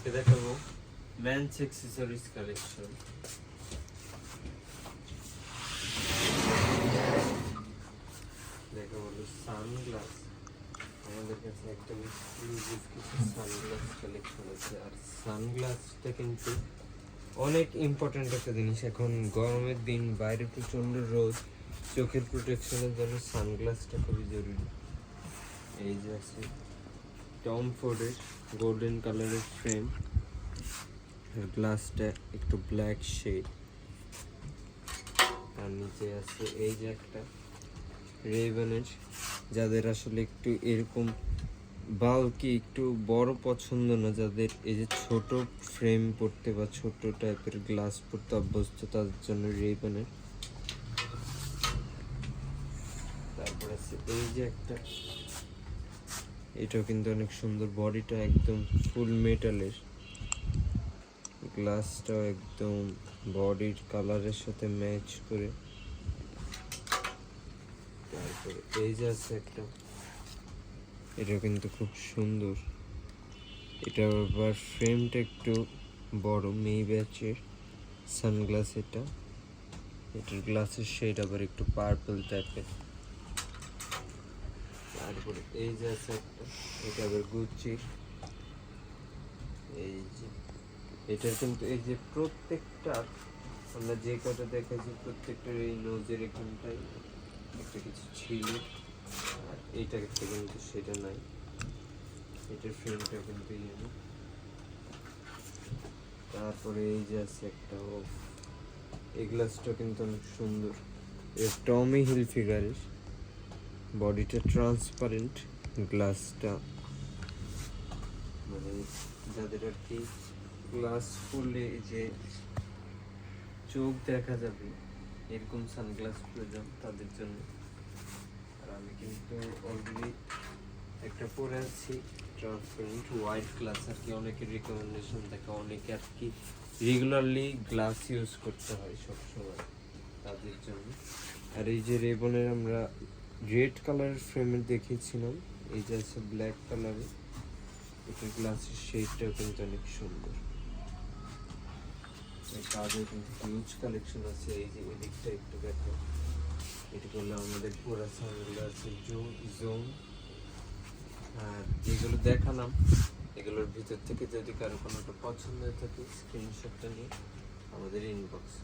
আজকে দেখাবো men's accessories collection. দেখাবো সানগ্লাস। আমাদের কাছে একদম এক্সক্লুসিভ কিছু সানগ্লাস কালেকশন আছে। আর সানগ্লাসটা কিন্তু অনেক ইম্পর্টেন্ট একটা জিনিস। এখন গরমের দিন, বাইরে প্রচণ্ড রোদ, চোখের প্রোটেকশনের জন্য সানগ্লাসটা খুবই জরুরি। এই যে আছে টম ফোর্ডের গোল্ডেন কালারের ফ্রেম, গ্লাসটা একটু ব্ল্যাক শেড। তার নিচে আছে এই যে একটা রেভেনের, যাদের আসলে একটু এরকম বাল্কি একটু বড় পছন্দ না, যাদের এই যে ছোট ফ্রেম পড়তে বা ছোট টাইপের গ্লাস পড়তে অভ্যস্ত, তাদের জন্য রেভেনের। তারপর আছে এই যে একটা, এটাও কিন্তু অনেক সুন্দর, বডিটা একদম ফুল মেটালের, গ্লাসটাও একদম বডির কালারের সাথে ম্যাচ করে। তারপরে এই যে আছে একটা, এটা কিন্তু খুব সুন্দর, এটা আবার ফ্রেমটা একটু বড়, মেই ব্যাচের সানগ্লাস। এটার গ্লাসের শেড আবার একটু পার্পল টাইপের। তারপরে এই যে আছে একটা, এটা আবার গুচির। এই যে এটার কিন্তু এই যে প্রত্যেকটা, আমরা যে কটা দেখাচ্ছি প্রত্যেকটার এই নোজের এখানটায় একটা কিছু ছিল, আর এইটা কিন্তু সেটা নাই। এটার ফ্রেমটা কিন্তু ইয়ে। তারপরে এই যে আছে একটা, এই গ্লাসটা কিন্তু অনেক সুন্দর, টমি হিল ফিগারের, বডিটা ট্রান্সপারেন্ট, গ্লাসটা মানে যাদের আর কি গ্লাস খুললে যে চোখ দেখা যাবে এরকম সানগ্লাস প্রয়োজন তাদের জন্য। আর আমি কিন্তু অলরেডি একটা পরে আছি ট্রান্সপারেন্ট হোয়াইট গ্লাস, আর কি অনেকের রিকমেন্ডেশন থাকে, অনেকে আর কি রেগুলারলি গ্লাস ইউজ করতে হয় সবসময়, তাদের জন্য। আর এই যে রেবনের আমরা রেড কালারের ফ্রেমের দেখিয়েছিলাম, এই যে আছে ব্ল্যাক কালারের, এটা গ্লাসের শেডটাও কিন্তু অনেক সুন্দর। কাজের কিন্তু হিউজ কালেকশন আছে। এই যে এদিকটা একটু দেখো, এটা করলে আমাদের পুরো সানগ্লাসের জোন। আর যেগুলো দেখালাম এগুলোর ভিতর থেকে যদি কারো কোনোটা পছন্দ হয়ে থাকে, স্ক্রিনশটটা নিয়ে আমাদের ইনবক্স